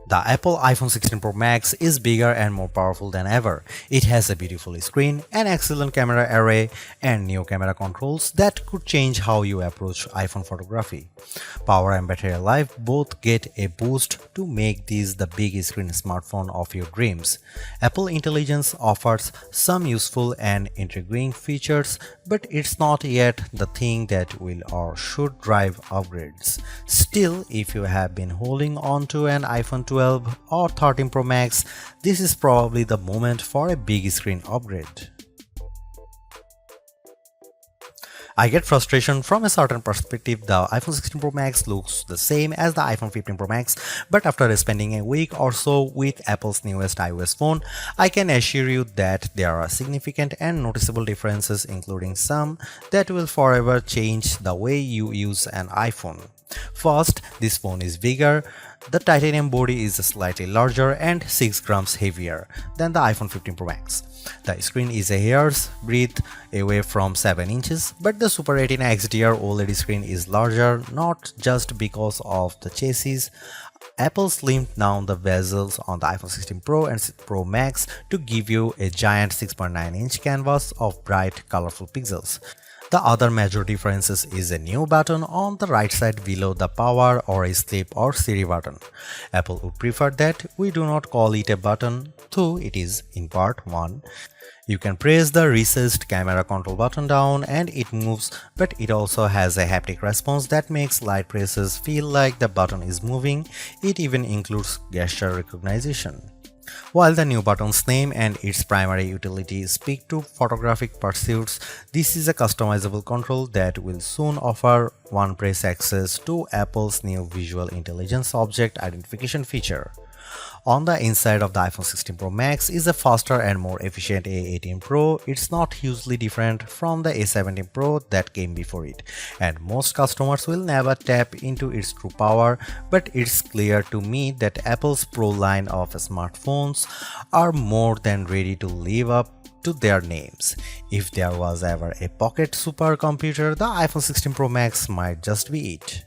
The Apple iPhone 16 Pro Max is bigger and more powerful than ever. It has a beautiful screen, an excellent camera array, and new camera controls that could change how you approach iPhone photography. Power and battery life both get a boost to make this the big screen smartphone of your dreams. Apple Intelligence offers some useful and intriguing features, but it's not yet the thing that will or should drive upgrades. Still, if you have been holding on to an iPhone 12 or 13 Pro Max, this is probably the moment for a big screen upgrade. I get frustration from a certain perspective. The iPhone 16 Pro Max looks the same as the iPhone 15 Pro Max, but after spending a week or so with Apple's newest iOS phone, I can assure you that there are significant and noticeable differences, including some that will forever change the way you use an iPhone. First, this phone is bigger. The titanium body is slightly larger and 6 grams heavier than the iPhone 15 Pro Max. The screen is a hair's breadth away from 7 inches, but the Super Retina XDR OLED screen is larger, not just because of the chassis. Apple slimmed down the bezels on the iPhone 16 Pro and Pro Max to give you a giant 6.9-inch canvas of bright, colorful pixels. The other major difference is a new button on the right side below the power or a sleep or Siri button. Apple would prefer that we do not call it a button, though it is in part one. You can press the recessed camera control button down and it moves, but it also has a haptic response that makes light presses feel like the button is moving. It even includes gesture recognition. While the new button's name and its primary utility speak to photographic pursuits, this is a customizable control that will soon offer one-press access to Apple's new Visual Intelligence Object Identification feature. On the inside of the iPhone 16 Pro Max is a faster and more efficient A18 Pro. It's not hugely different from the A17 Pro that came before it, and most customers will never tap into its true power, but it's clear to me that Apple's Pro line of smartphones are more than ready to live up to their names. If there was ever a pocket supercomputer, the iPhone 16 Pro Max might just be it.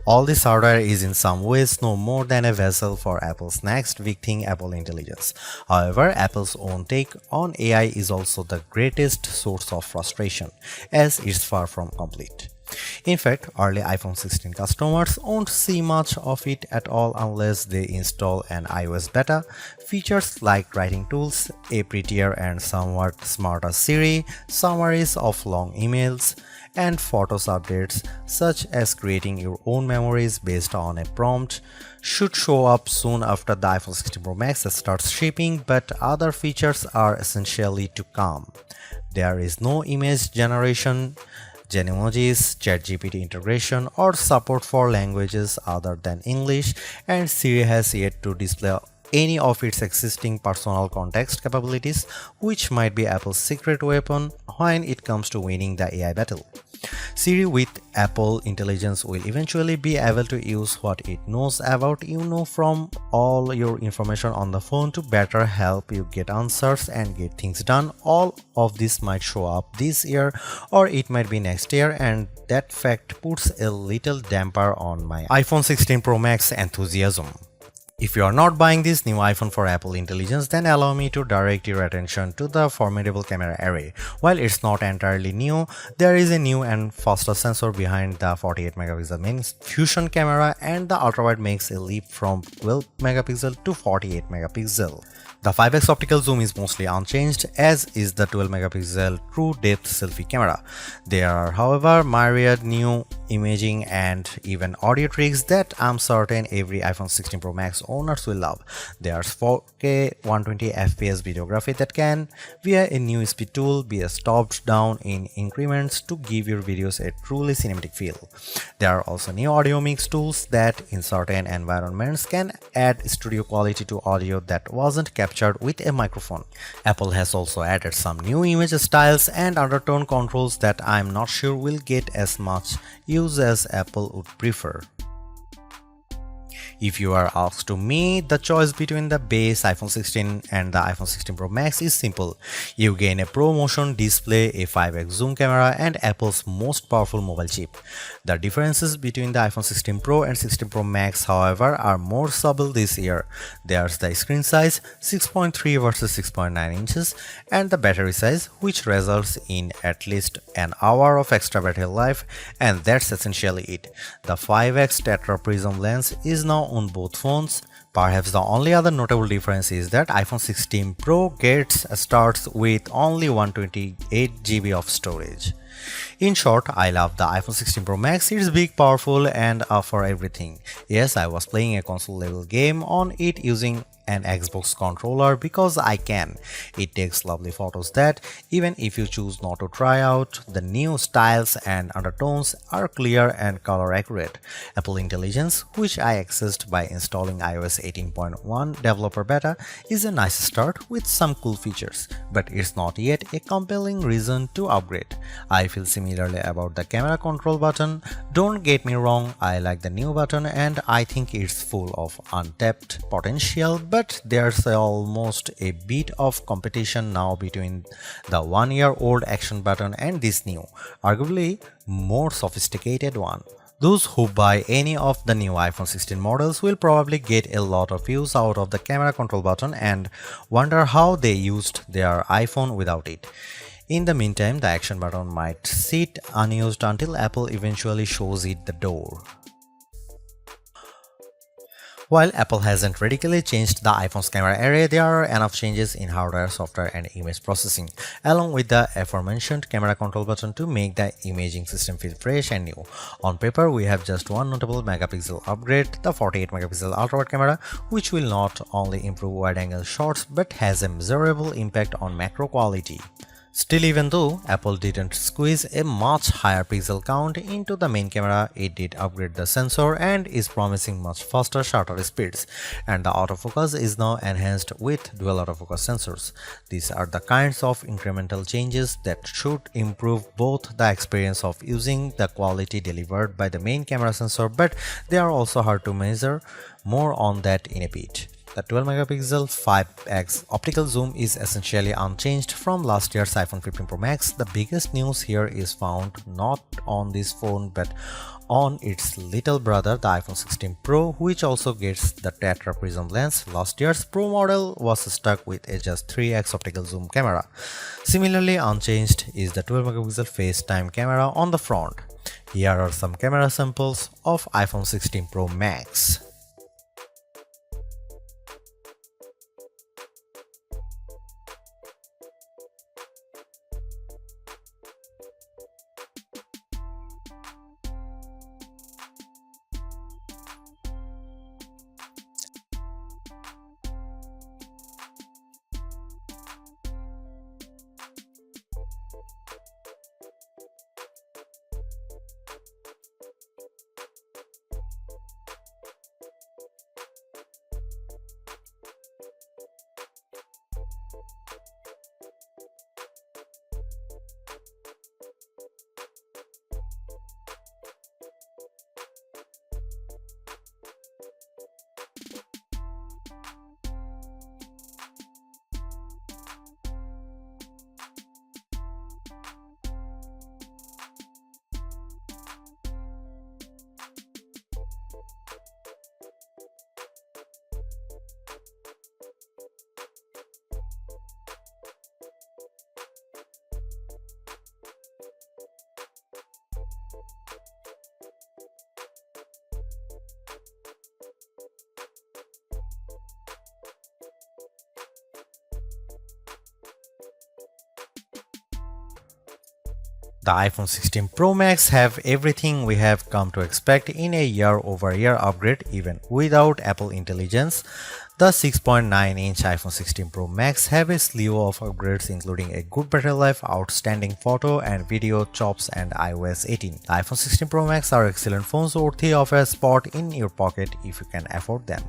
All this hardware is in some ways no more than a vessel for Apple's next big thing, Apple Intelligence. However, Apple's own take on AI is also the greatest source of frustration, as it's far from complete. In fact, early iPhone 16 customers won't see much of it at all unless they install an iOS beta. Features like writing tools, a prettier and somewhat smarter Siri, summaries of long emails, and Photos updates such as creating your own memories based on a prompt should show up soon after the iPhone 16 Pro Max starts shipping, but other features are essentially to come. There is no image generation, Genmojis, ChatGPT integration, or support for languages other than English, and Siri has yet to display any of its existing personal context capabilities, which might be Apple's secret weapon when it comes to winning the AI battle. Siri with Apple Intelligence will eventually be able to use what it knows about you from all your information on the phone to better help you get answers and get things done. All of this might show up this year or it might be next year, and that fact puts a little damper on my iPhone 16 Pro Max enthusiasm. If you are not buying this new iPhone for Apple Intelligence, then allow me to direct your attention to the formidable camera array. While it's not entirely new, there is a new and faster sensor behind the 48 megapixel main fusion camera, and the ultrawide makes a leap from 12 megapixel to 48 megapixel. The 5x optical zoom is mostly unchanged, as is the 12 megapixel true depth selfie camera. There are, however, myriad new imaging and even audio tricks that I'm certain every iPhone 16 Pro Max owners will love. There's 4K 120fps videography that can, via a new speed tool, be stopped down in increments to give your videos a truly cinematic feel. There are also new audio mix tools that in certain environments can add studio quality to audio that wasn't captured with a microphone. Apple has also added some new image styles and undertone controls that I'm not sure will get as much use as Apple would prefer. If you are asked to me, the choice between the base iPhone 16 and the iPhone 16 Pro Max is simple. You gain a Pro Motion display, a 5x zoom camera, and Apple's most powerful mobile chip. The differences between the iPhone 16 Pro and 16 Pro Max, however, are more subtle this year. There's the screen size, 6.3 versus 6.9 inches, and the battery size, which results in at least an hour of extra battery life, and that's essentially it. The 5x Tetra Prism lens is now on both phones. Perhaps the only other notable difference is that iPhone 16 Pro starts with only 128GB of storage. In short, I love the iPhone 16 Pro Max. It's big, powerful, and for everything. Yes, I was playing a console level game on it using an Xbox controller because I can. It takes lovely photos that, even if you choose not to try out, the new styles and undertones are clear and color accurate. Apple Intelligence, which I accessed by installing iOS 18.1 developer beta, is a nice start with some cool features, but it's not yet a compelling reason to upgrade. I feel similarly about the camera control button. Don't get me wrong, I like the new button and I think it's full of untapped potential, but there's almost a bit of competition now between the one-year-old action button and this new, arguably more sophisticated one. Those who buy any of the new iPhone 16 models will probably get a lot of use out of the camera control button and wonder how they used their iPhone without it. In the meantime, the action button might sit unused until Apple eventually shows it the door. While Apple hasn't radically changed the iPhone's camera array, there are enough changes in hardware, software, and image processing, along with the aforementioned camera control button to make the imaging system feel fresh and new. On paper, we have just one notable megapixel upgrade, the 48 megapixel ultra-wide camera, which will not only improve wide-angle shots but has a measurable impact on macro quality. Still, even though Apple didn't squeeze a much higher pixel count into the main camera, it did upgrade the sensor and is promising much faster shutter speeds, and the autofocus is now enhanced with dual autofocus sensors. These are the kinds of incremental changes that should improve both the experience of using the quality delivered by the main camera sensor, but they are also hard to measure. More on that in a bit. The 12 megapixel 5x optical zoom is essentially unchanged from last year's iPhone 15 Pro Max. The biggest news here is found not on this phone but on its little brother, the iPhone 16 Pro, which also gets the Tetra Prism lens. Last year's Pro model was stuck with a just 3x optical zoom camera. Similarly unchanged is the 12 megapixel FaceTime camera on the front. Here are some camera samples of iPhone 16 Pro Max. The iPhone 16 Pro Max have everything we have come to expect in a year-over-year upgrade even without Apple Intelligence. The 6.9-inch iPhone 16 Pro Max have a slew of upgrades including a good battery life, outstanding photo and video chops, and iOS 18. The iPhone 16 Pro Max are excellent phones worthy of a spot in your pocket if you can afford them.